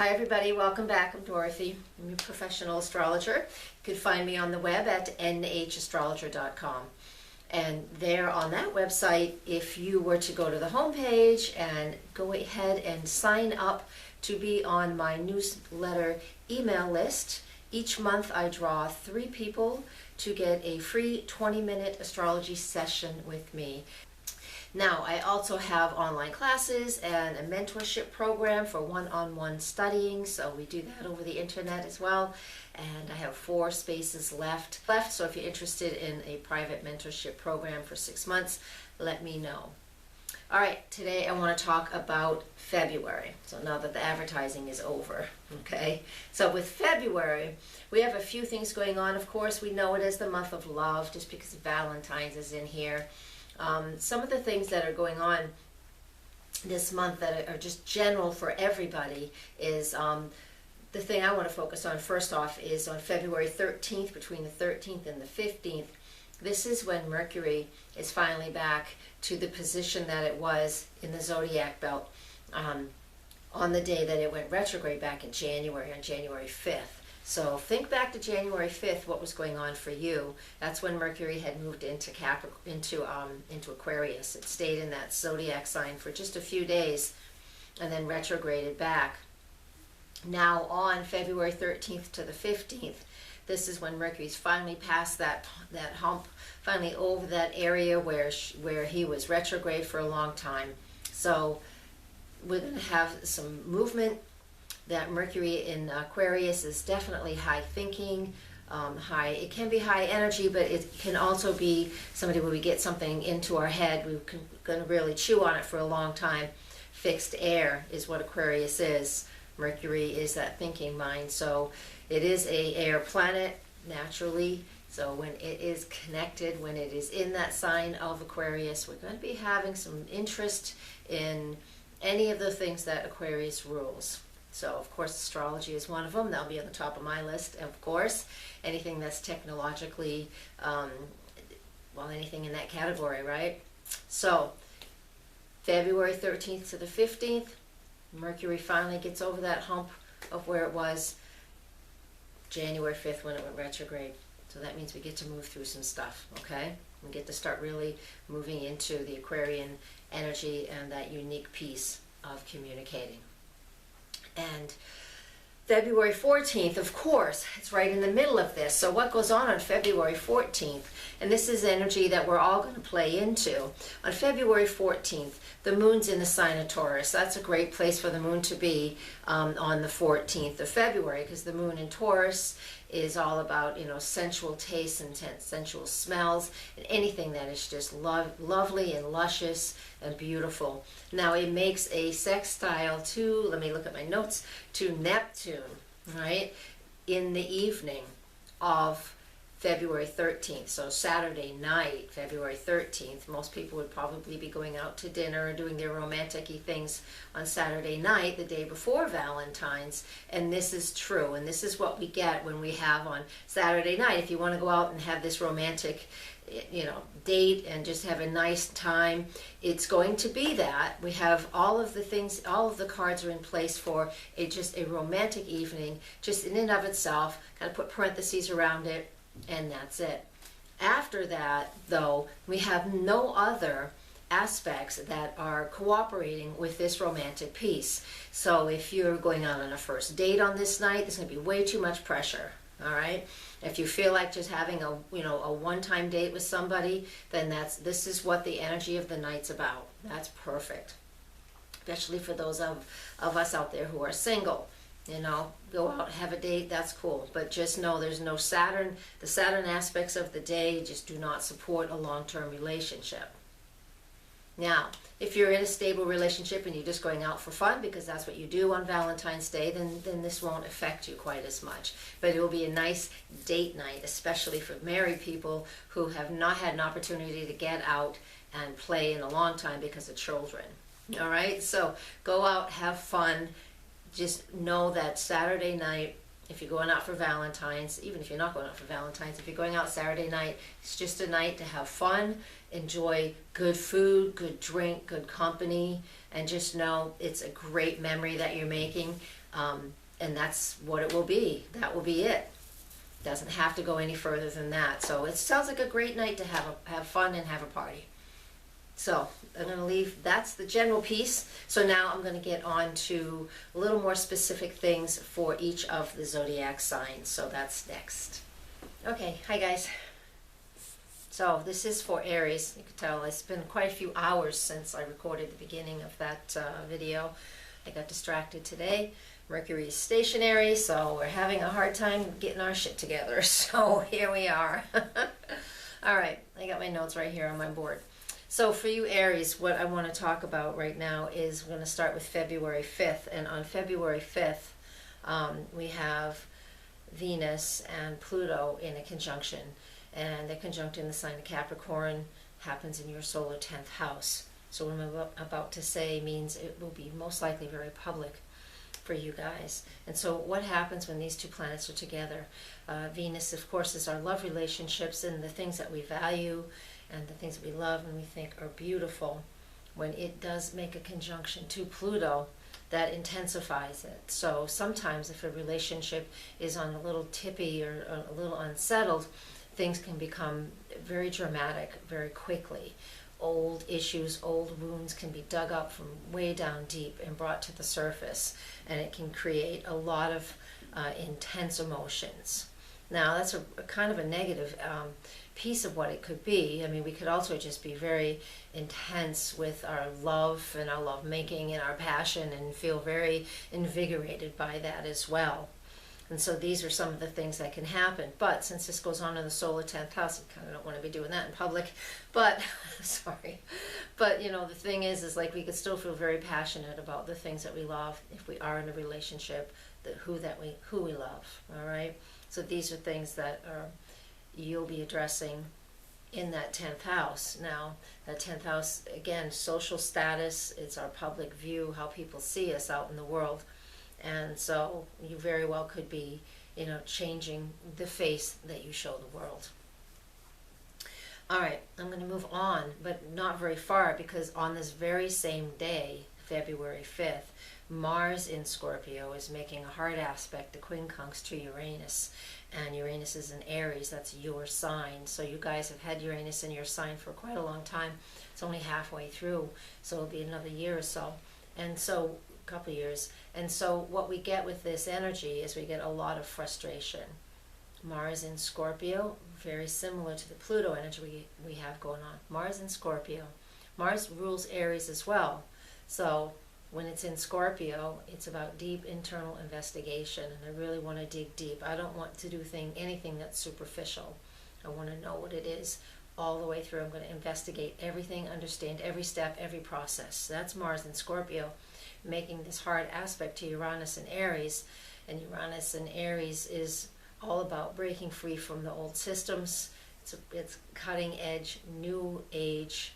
Hi everybody, welcome back. I'm Dorothy. I'm your professional astrologer. You can find me on the web at nhastrologer.com. And there on that website, if you were to go to the homepage and go ahead and sign up to be on my newsletter email list, each month I draw 3 people to get a free 20-minute astrology session with me. Now, I also have online classes and a mentorship program for one-on-one studying, so we do that over the internet as well. And I have 4 spaces left. So if you're interested in a private mentorship program for 6 months, let me know. All right, today I want to talk about February. So now that the advertising is over, okay? So with February, we have a few things going on. Of course, we know it as the month of love just because Valentine's is in here. Some of the things that are going on this month that are just general for everybody is the thing I want to focus on first off is on February 13th, between the 13th and the 15th. This is when Mercury is finally back to the position that it was in the zodiac belt on the day that it went retrograde back in January, on January 5th. So think back to January 5th, what was going on for you. That's when Mercury had moved into Aquarius. It stayed in that zodiac sign for just a few days and then retrograded back. Now on February 13th to the 15th, this is when Mercury's finally past that hump, finally over that area where he was retrograde for a long time. So we're going to have some movement. That Mercury in Aquarius is definitely high thinking, it can be high energy, but it can also be somebody where we get something into our head, we're going to really chew on it for a long time. Fixed air is what Aquarius is. Mercury is that thinking mind, so it is a air planet naturally. So when it is connected, when it is in that sign of Aquarius, we're going to be having some interest in any of the things that Aquarius rules. So, of course, astrology is one of them. That'll be on the top of my list, of course. Anything that's technologically, anything in that category, right? So, February 13th to the 15th, Mercury finally gets over that hump of where it was January 5th when it went retrograde. So that means we get to move through some stuff, okay? We get to start really moving into the Aquarian energy and that unique piece of communicating. And February 14th, of course, it's right in the middle of this. So what goes on February 14th? And this is energy that we're all going to play into. On February 14th, the moon's in the sign of Taurus. That's a great place for the moon to be on the 14th of February, because the moon in Taurus is all about, sensual tastes and sensual smells and anything that is just lovely and luscious and beautiful. Now it makes a sextile to, let me look at my notes, to Neptune, right, in the evening of February 13th. So Saturday night, February 13th, most people would probably be going out to dinner and doing their romantic-y things on Saturday night, the day before Valentine's. And this is true. And this is what we get when we have on Saturday night. If you want to go out and have this romantic, date and just have a nice time, it's going to be that. We have all of the things, all of the cards are in place for just a romantic evening, just in and of itself. Kind of put parentheses around it. And that's it. After that, though, we have no other aspects that are cooperating with this romantic piece. So if you're going out on a first date on this night, there's going to be way too much pressure. All right. If you feel like just having a one-time date with somebody, then this is what the energy of the night's about. That's perfect, especially for those of us out there who are single. Go out, have a date, that's cool. But just know there's no Saturn. The Saturn aspects of the day just do not support a long-term relationship. Now, if you're in a stable relationship and you're just going out for fun because that's what you do on Valentine's Day, then this won't affect you quite as much. But it will be a nice date night, especially for married people who have not had an opportunity to get out and play in a long time because of children. All right? So go out, have fun. Just know that Saturday night, if you're going out for Valentine's, even if you're not going out for Valentine's, if you're going out Saturday night, it's just a night to have fun, enjoy good food, good drink, good company, and just know it's a great memory that you're making. And that's what it will be. That will be it. Doesn't have to go any further than that. So it sounds like a great night to have fun and have a party. So I'm going to leave, that's the general piece. So now I'm going to get on to a little more specific things for each of the zodiac signs. So that's next. Okay, hi guys. So this is for Aries. You can tell it's been quite a few hours since I recorded the beginning of that video. I got distracted today. Mercury is stationary, so we're having a hard time getting our shit together. So here we are. All right, I got my notes right here on my board. So for you Aries, what I want to talk about right now is we're going to start with February 5th. And on February 5th, we have Venus and Pluto in a conjunction. And they're conjunct in the sign of Capricorn, happens in your solar 10th house. So what I'm about to say means it will be most likely very public for you guys. And so what happens when these two planets are together? Venus, of course, is our love relationships and the things that we value and the things that we love and we think are beautiful. When it does make a conjunction to Pluto, that intensifies it. So sometimes if a relationship is on a little tippy or a little unsettled, things can become very dramatic very quickly. Old issues, old wounds can be dug up from way down deep and brought to the surface, and it can create a lot of intense emotions. Now that's a kind of a negative piece of what it could be. I mean, we could also just be very intense with our love and our love making and our passion and feel very invigorated by that as well. And so these are some of the things that can happen. But since this goes on in the solar 10th house, I kind of don't want to be doing that in public. But, sorry. But, you know, the thing is like we could still feel very passionate about the things that we love if we are in a relationship, who we love, all right? So these are things that you'll be addressing in that 10th house. Now, that 10th house, again, social status, it's our public view, how people see us out in the world. And so you very well could be, you know, changing the face that you show the world. All right, I'm going to move on, but not very far, because on this very same day, February 5th, Mars in Scorpio is making a hard aspect, the quincunx, to Uranus. And Uranus is in Aries, that's your sign. So you guys have had Uranus in your sign for quite a long time. It's only halfway through, so it'll be another year or so. And so couple years. And so what we get with this energy is we get a lot of frustration. Mars in Scorpio, very similar to the Pluto energy we have going on. Mars in Scorpio. Mars rules Aries as well. So when it's in Scorpio, it's about deep internal investigation, and I really want to dig deep. I don't want to do anything that's superficial. I want to know what it is all the way through. I'm going to investigate everything, understand every step, every process. That's Mars in Scorpio, making this hard aspect to Uranus and Aries. And Uranus and Aries is all about breaking free from the old systems. It's cutting edge, new age.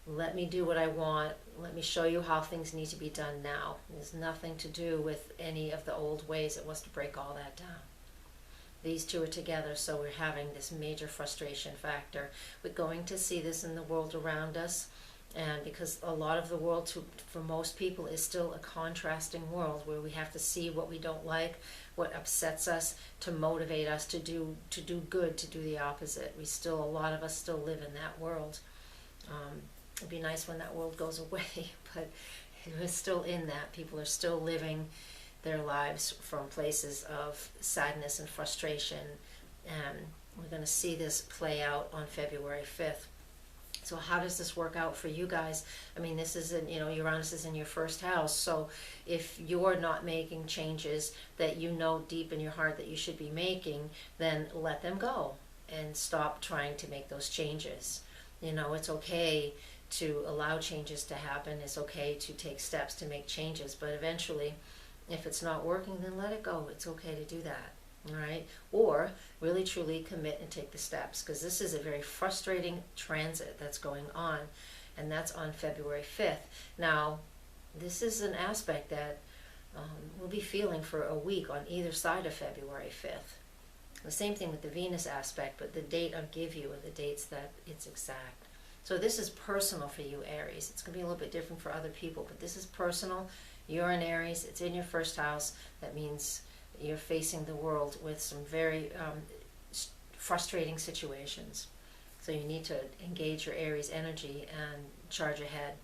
Let me do what I want. Let me show you how things need to be done now. There's nothing to do with any of the old ways. It was to break all that down. These two are together, so we're having this major frustration factor. We're going to see this in the world around us. And because a lot of the world, for most people, is still a contrasting world where we have to see what we don't like, what upsets us, to motivate us to do good, to do the opposite. A lot of us still live in that world. It'd be nice when that world goes away, but we're still in that. People are still living their lives from places of sadness and frustration. And we're going to see this play out on February 5th. So how does this work out for you guys? I mean, this is Uranus is in your first house. So if you're not making changes that you know deep in your heart that you should be making, then let them go and stop trying to make those changes. It's okay to allow changes to happen. It's okay to take steps to make changes. But eventually, if it's not working, then let it go. It's okay to do that. All right, or really truly commit and take the steps, because this is a very frustrating transit that's going on, and that's on February 5th. Now, this is an aspect that we'll be feeling for a week on either side of February 5th. The same thing with the Venus aspect, but the date I'll give you are the dates that it's exact. So this is personal for you, Aries. It's going to be a little bit different for other people, but this is personal. You're an Aries. It's in your first house. That means you're facing the world with some very frustrating situations. So you need to engage your Aries energy and charge ahead.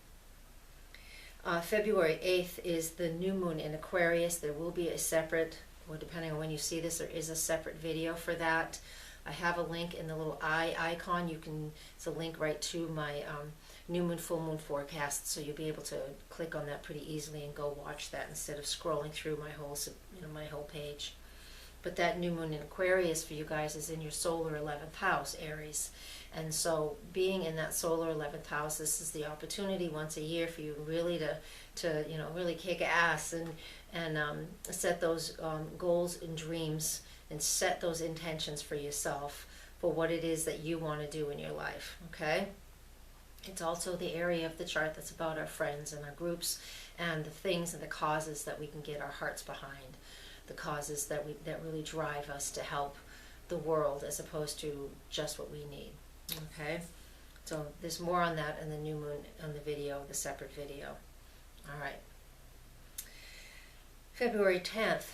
February 8th is the new moon in Aquarius. There will be a separate, or depending on when you see this, there is a separate video for that. I have a link in the little eye icon. It's a link right to my new moon, full moon forecast, so you'll be able to click on that pretty easily and go watch that instead of scrolling through my whole page. But that new moon in Aquarius for you guys is in your solar 11th house, Aries. And so being in that solar 11th house, this is the opportunity once a year for you really to really kick ass and set those goals and dreams and set those intentions for yourself for what it is that you want to do in your life, okay? It's also the area of the chart that's about our friends and our groups and the things and the causes that we can get our hearts behind, the causes that really drive us to help the world as opposed to just what we need. Okay, so there's more on that in the new moon on the video, the separate video. All right. February 10th,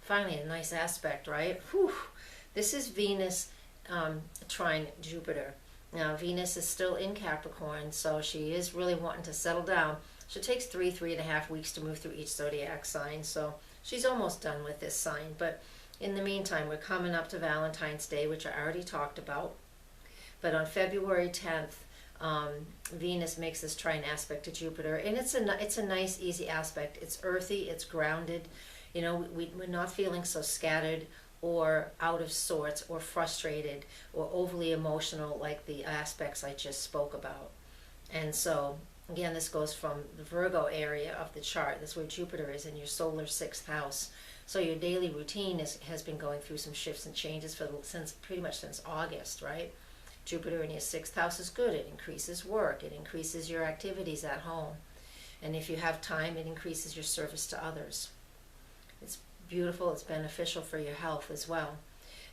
finally a nice aspect, right? Whew. This is Venus trine Jupiter. Now Venus is still in Capricorn, so she is really wanting to settle down. So it takes 3.5 weeks to move through each zodiac sign, so she's almost done with this sign. But in the meantime, we're coming up to Valentine's Day, which I already talked about. But on February 10th, Venus makes this trine aspect to Jupiter, and it's a nice, easy aspect. It's earthy, it's grounded. You know, we're not feeling so scattered or out of sorts or frustrated or overly emotional like the aspects I just spoke about. And so, again, this goes from the Virgo area of the chart. That's where Jupiter is in your solar 6th house. So your daily routine has been going through some shifts and changes pretty much since August, right? Jupiter in your 6th house is good. It increases work. It increases your activities at home. And if you have time, it increases your service to others. It's beautiful. It's beneficial for your health as well.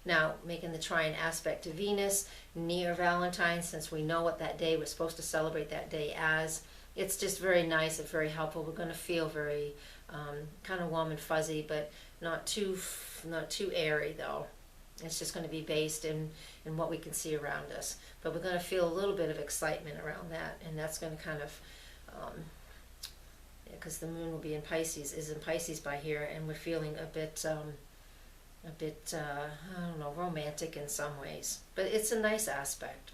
Now, making the trine aspect to Venus near Valentine's, since we know what that day, we're supposed to celebrate that day as, it's just very nice and very helpful. We're going to feel very kind of warm and fuzzy, but not too airy though. It's just going to be based in what we can see around us. But we're going to feel a little bit of excitement around that, and that's going to kind of, because the moon will be in Pisces, is in Pisces by here, and we're feeling a bit, I don't know, romantic in some ways. But it's a nice aspect.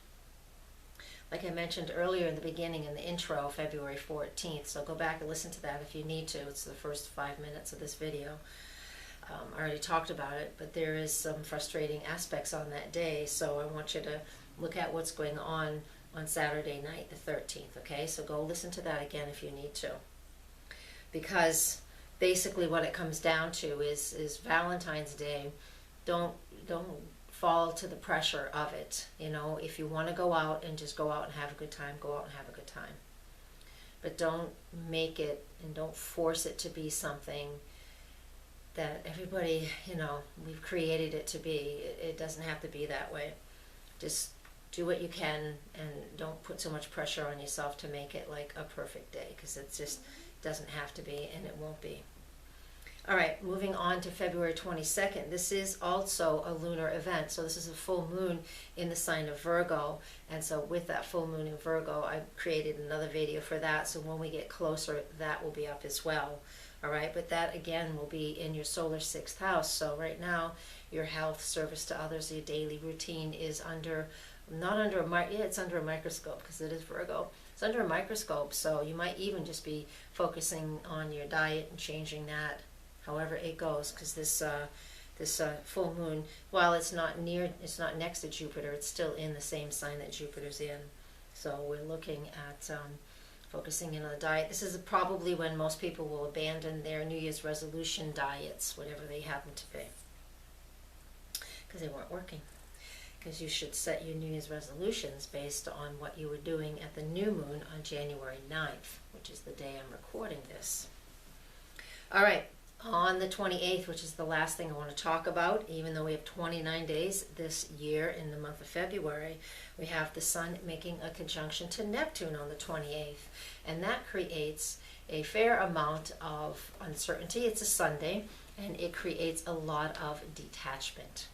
Like I mentioned earlier in the beginning, in the intro, February 14th, so go back and listen to that if you need to. It's the first 5 minutes of this video. I already talked about it, but there is some frustrating aspects on that day, so I want you to look at what's going on Saturday night, the 13th, okay? So go listen to that again if you need to. Because basically what it comes down to is Valentine's Day, don't fall to the pressure of it. You know, if you want to go out and just go out and have a good time, go out and have a good time. But don't make it and don't force it to be something that everybody, we've created it to be. It doesn't have to be that way. Just do what you can and don't put so much pressure on yourself to make it like a perfect day, because it just doesn't have to be, and it won't be. All right, moving on to February 22nd. This is also a lunar event. So this is a full moon in the sign of Virgo. And so with that full moon in Virgo, I created another video for that. So when we get closer, that will be up as well. All right, but that again will be in your solar 6th house. So right now, your health, service to others, your daily routine is it's under a microscope, because it is Virgo. It's under a microscope, so you might even just be focusing on your diet and changing that, however it goes, because this full moon, while it's not next to Jupiter, it's still in the same sign that Jupiter's in. So we're looking at focusing in on the diet. This is probably when most people will abandon their New Year's resolution diets, whatever they happen to be, because they weren't working. Because you should set your New Year's resolutions based on what you were doing at the new moon on January 9th, which is the day I'm recording this. All right, On the 28th, which is the last thing I want to talk about, even though we have 29 days this year in the month of February, we have the Sun making a conjunction to Neptune on the 28th. And that creates a fair amount of uncertainty. It's a Sunday, and it creates a lot of detachment.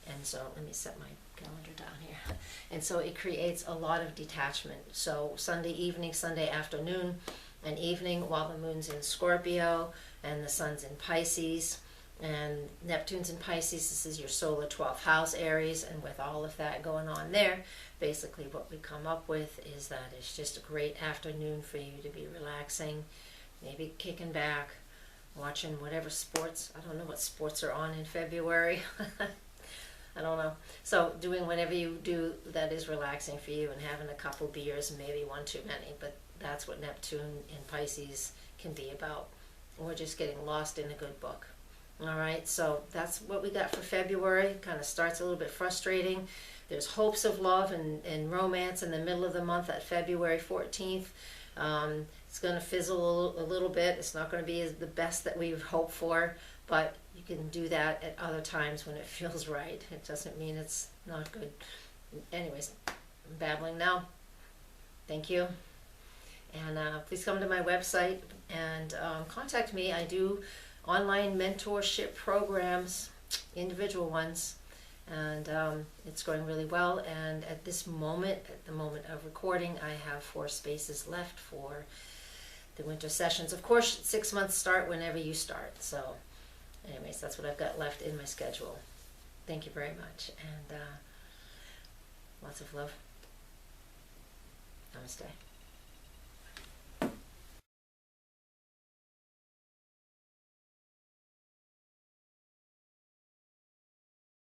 And so let me set my calendar down here. And so it creates a lot of detachment. So Sunday evening, Sunday afternoon, and evening while the moon's in Scorpio and the sun's in Pisces and Neptune's in Pisces. This is your solar 12th house, Aries, and with all of that going on there, basically what we come up with is that it's just a great afternoon for you to be relaxing, maybe kicking back, watching whatever sports. I don't know what sports are on in February. I don't know. So doing whatever you do that is relaxing for you and having a couple beers, maybe one too many, but that's what Neptune in Pisces can be about. We're just getting lost in a good book. All right, so that's what we got for February. Kind of starts a little bit frustrating. There's hopes of love and romance in the middle of the month at February 14th. It's going to fizzle a little bit. It's not going to be the best that we hope for, but you can do that at other times when it feels right. It doesn't mean it's not good. Anyways, I'm babbling now. Thank you. And please come to my website and contact me. I do online mentorship programs, individual ones, and it's going really well. And at this moment, at the moment of recording, I have 4 spaces left for the winter sessions. Of course, 6 months start whenever you start. So anyways, that's what I've got left in my schedule. Thank you very much, and lots of love. Namaste.